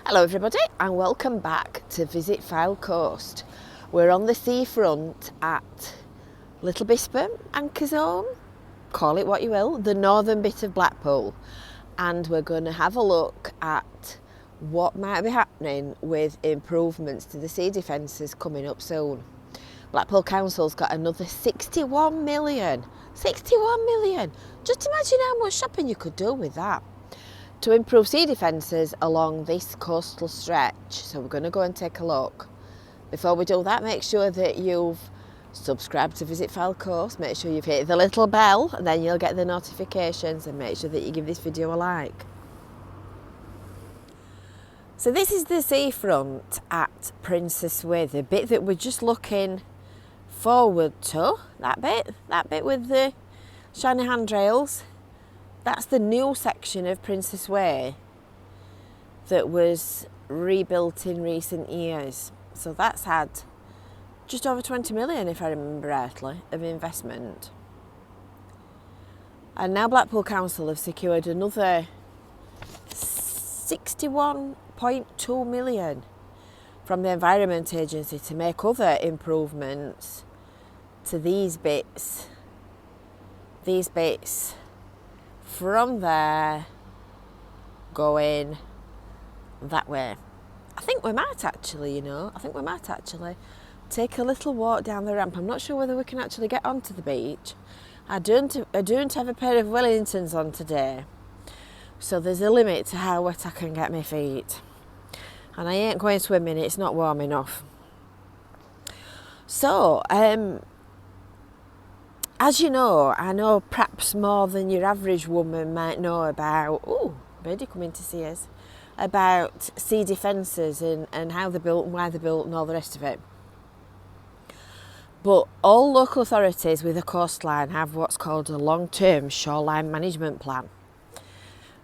Hello everybody and welcome back to Visit Fylde Coast. We're on the seafront at Little Bispham, Anchor's Home, call it what you will, the northern bit of Blackpool, and we're going to have a look at what might be happening with improvements to the sea defences coming up soon. Blackpool Council's got another 61 million. 61 million! Just imagine how much shopping you could do with that to improve sea defences along this coastal stretch. So we're going to go and take a look. Before we do that, make sure that you've subscribed to Visit Fylde Coast, make sure you've hit the little bell and then you'll get the notifications, and make sure that you give this video a like. So this is the seafront at Princess Way, the bit that we're just looking forward to, that bit with the shiny handrails. That's the new section of Princess Way that was rebuilt in recent years. So that's had just over 20 million, if I remember rightly, of investment. And now Blackpool Council have secured another 61.2 million from the Environment Agency to make other improvements to these bits from there going that way. I think we might actually take a little walk down the ramp. I'm not sure whether we can actually get onto the beach. I don't have a pair of Wellingtons on today, so there's a limit to how wet I can get my feet, and I ain't going swimming, it's not warm enough. So as you know, I know perhaps more than your average woman might know about, birdie coming to see us, about sea defences and how they're built and why they're built and all the rest of it. But all local authorities with a coastline have what's called a long-term shoreline management plan.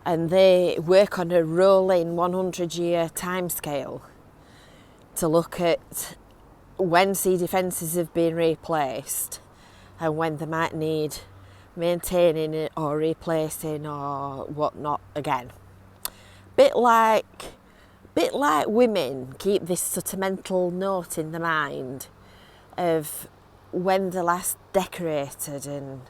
And they work on a rolling 100-year timescale to look at when sea defences have been replaced and when they might need maintaining it or replacing or whatnot again. Bit like women keep this sort of mental note in the mind of when they're last decorated and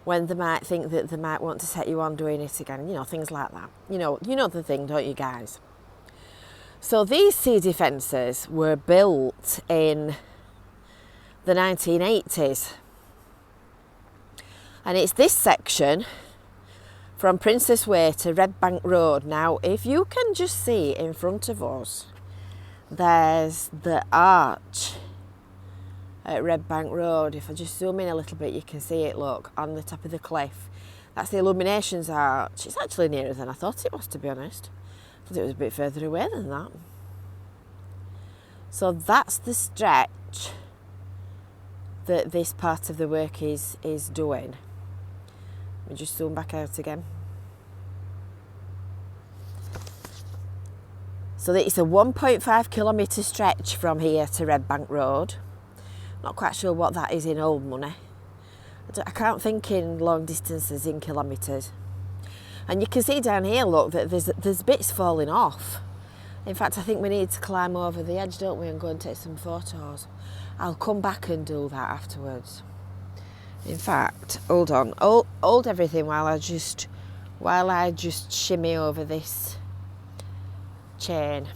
when they might think that they might want to set you on doing it again, things like that. You know the thing, don't you guys? So these sea defences were built in the 1980s. And it's this section from Princess Way to Red Bank Road. Now, if you can just see in front of us, there's the arch at Red Bank Road. If I just zoom in a little bit, you can see it, look, on the top of the cliff. That's the Illuminations arch. It's actually nearer than I thought it was, to be honest. I thought it was a bit further away than that. So that's the stretch that this part of the work is doing. Let me just zoom back out again. So it's a 1.5 kilometre stretch from here to Red Bank Road. Not quite sure what that is in old money. I can't think in long distances in kilometres. And you can see down here, look, that there's bits falling off. In fact, I think we need to climb over the edge, don't we, and go and take some photos. I'll come back and do that afterwards. In fact, hold on, hold everything while I just shimmy over this chain,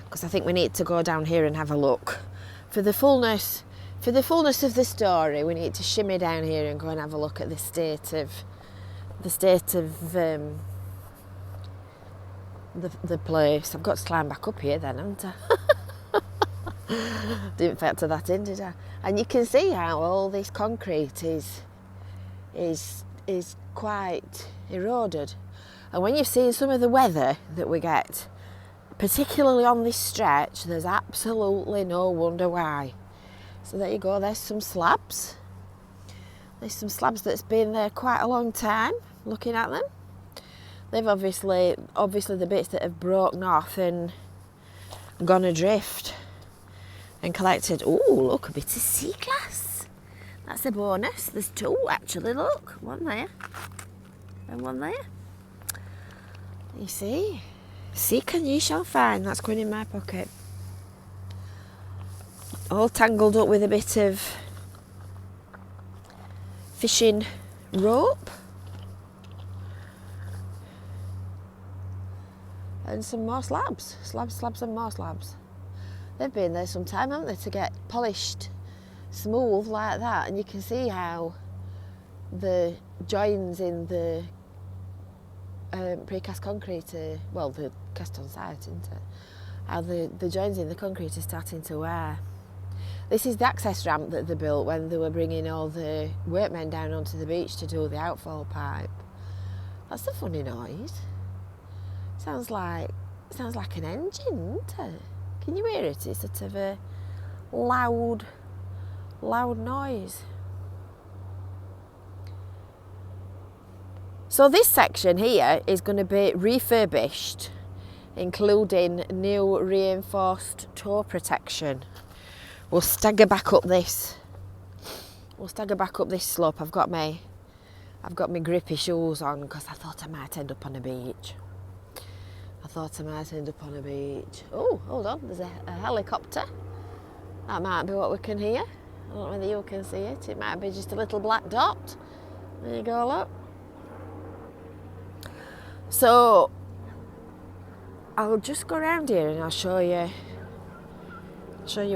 because I think we need to go down here and have a look. For the fullness of the story, we need to shimmy down here and go and have a look at the state of the place. I've got to climb back up here then, haven't I? Didn't factor that in, did I? And you can see how all this concrete is quite eroded. And when you've seen some of the weather that we get, particularly on this stretch, there's absolutely no wonder why. So there you go, there's some slabs. There's some slabs that's been there quite a long time, looking at them. They've obviously the bits that have broken off and gone adrift and collected. Oh, look, a bit of sea glass. That's a bonus. There's two actually, look. One there and one there. You see? Seek and ye shall find. That's going in my pocket. All tangled up with a bit of fishing rope. And some more slabs. Slabs and more slabs. They've been there some time, haven't they, to get polished smooth like that. And you can see how the joins in the precast concrete, well, the cast on site, isn't it? How the joins in the concrete are starting to wear. This is the access ramp that they built when they were bringing all the workmen down onto the beach to do the outfall pipe. That's a funny noise. Sounds like an engine, isn't it? Can you hear it? It's sort of a loud noise. So this section here is going to be refurbished, including new reinforced toe protection. We'll stagger back up this slope. I've got my grippy shoes on because I thought I might end up on a beach. Oh, hold on, there's a helicopter. That might be what we can hear. I don't know whether you can see it. It might be just a little black dot. There you go, look. So I'll just go around here and I'll show you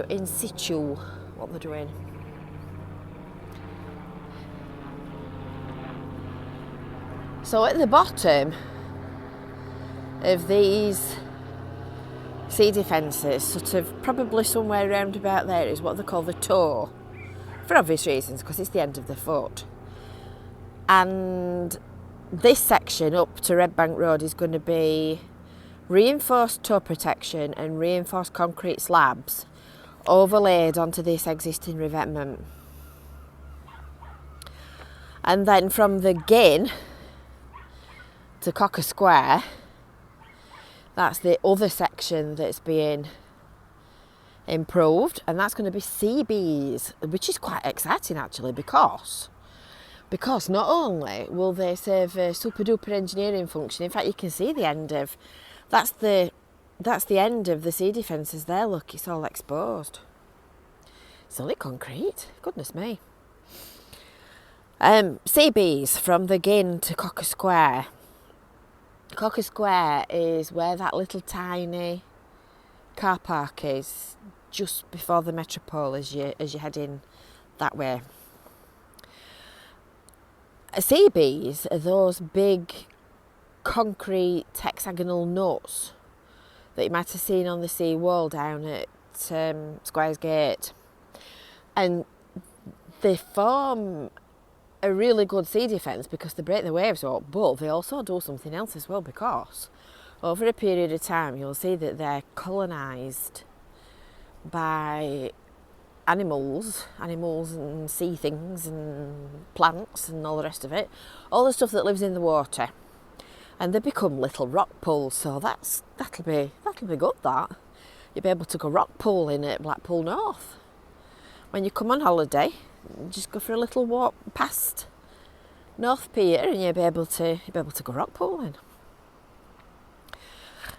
in situ what they're doing. So at the bottom of these sea defences, sort of probably somewhere around about there, is what they call the toe, for obvious reasons, because it's the end of the foot. And this section up to Red Bank Road is going to be reinforced toe protection and reinforced concrete slabs overlaid onto this existing revetment. And then from the Gin to Cocker Square, that's the other section that's being improved, and that's going to be CBs, which is quite exciting actually, because not only will they serve a super duper engineering function, in fact you can see the end of that's the end of the sea defences there. Look, it's all exposed. It's only concrete, goodness me. CBs from the Gin to Cocker Square. Cocker Square is where that little tiny car park is, just before the Metropole as you head in that way. CBs are those big concrete hexagonal nuts that you might have seen on the sea wall down at Squires Gate, and they form a really good sea defence because they break the waves up, but they also do something else as well, because over a period of time you'll see that they're colonised by animals and sea things and plants and all the rest of it, all the stuff that lives in the water, and they become little rock pools. So that'll be good. That you'll be able to go rock pooling at Blackpool North when you come on holiday. Just go for a little walk past North Pier and you'll be able to go rock pooling.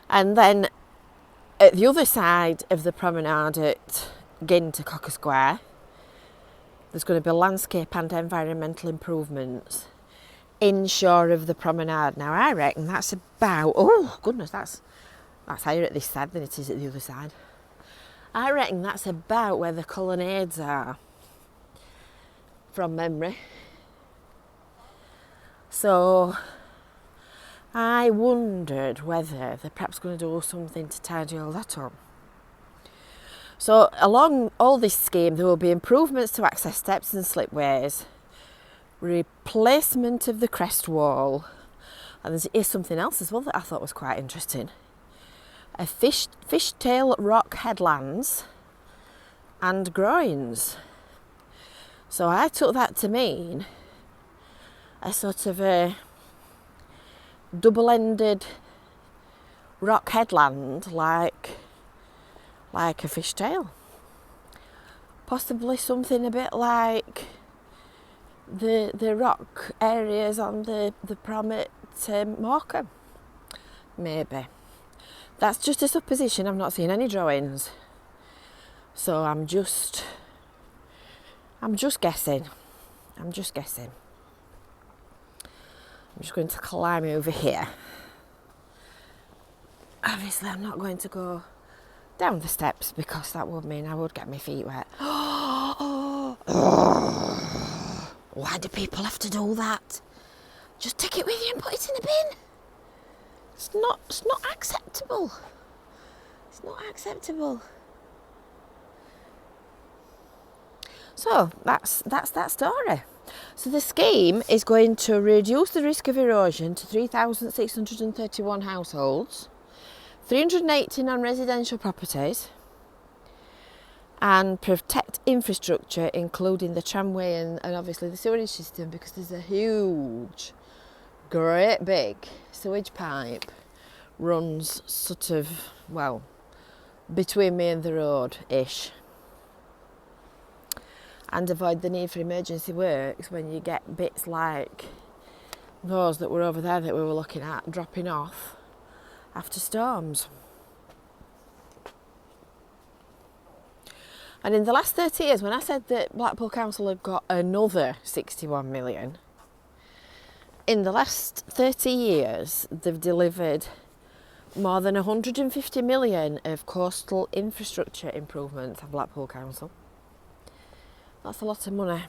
And then at the other side of the promenade at Gin to Cocker Square, there's going to be landscape and environmental improvements inshore of the promenade. Now I reckon that's about, oh goodness, that's higher at this side than it is at the other side. I reckon that's about where the colonnades are, from memory. So I wondered whether they're perhaps going to do something to tidy all that up. So along all this scheme there will be improvements to access steps and slipways, replacement of the crest wall, and there's something else as well that I thought was quite interesting. A fishtail rock headlands and groins. So I took that to mean a sort of a double-ended rock headland like a fishtail. Possibly something a bit like the rock areas on the prom at Morecambe, maybe. That's just a supposition. I've not seen any drawings, so I'm just guessing. I'm just going to climb over here. Obviously, I'm not going to go down the steps because that would mean I would get my feet wet. Why do people have to do that? Just take it with you and put it in a bin. It's not acceptable. It's not acceptable. So that's that story. So the scheme is going to reduce the risk of erosion to 3,631 households, 380 non-residential properties, and protect infrastructure, including the tramway and obviously the sewerage system, because there's a huge, great big sewage pipe runs sort of, well, between me and the road-ish. And avoid the need for emergency works when you get bits like those that were over there that we were looking at dropping off after storms. And in the last 30 years, when I said that Blackpool Council had got another 61 million, in the last 30 years, they've delivered more than 150 million of coastal infrastructure improvements of Blackpool Council. That's a lot of money.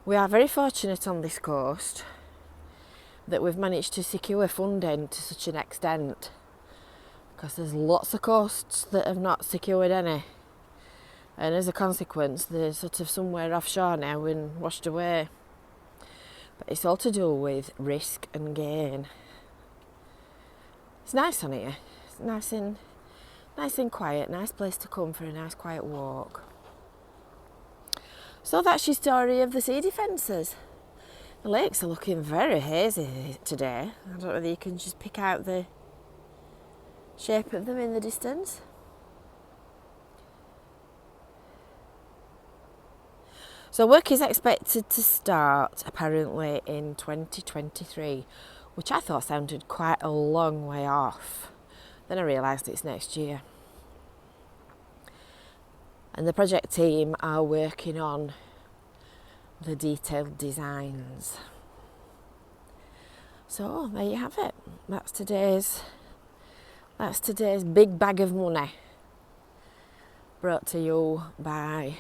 We are very fortunate on this coast that we've managed to secure funding to such an extent, because there's lots of coasts that have not secured any, and as a consequence they're sort of somewhere offshore now and washed away. But it's all to do with risk and gain. It's nice on here. It's nice and quiet. Nice place to come for a nice quiet walk. So that's your story of the sea defences. The lakes are looking very hazy today. I don't know whether you can just pick out the shape of them in the distance. So work is expected to start apparently in 2023, which I thought sounded quite a long way off. Then I realised it's next year. And the project team are working on the detailed designs. So there you have it. That's today's big bag of money, brought to you by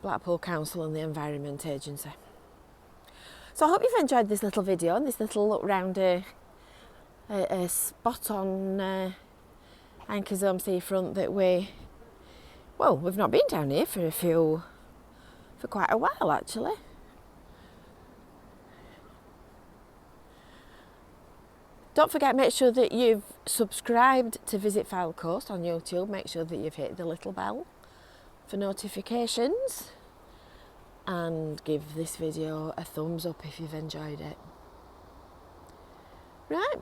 Blackpool Council and the Environment Agency. So I hope you've enjoyed this little video and this little look round a spot on Anchor's Home seafront that we've not been down here for quite a while actually. Don't forget, make sure that you've subscribed to Visit Fylde Coast on YouTube. Make sure that you've hit the little bell for notifications, and give this video a thumbs up if you've enjoyed it. Right,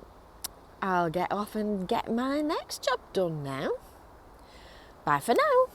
I'll get off and get my next job done now. Bye for now.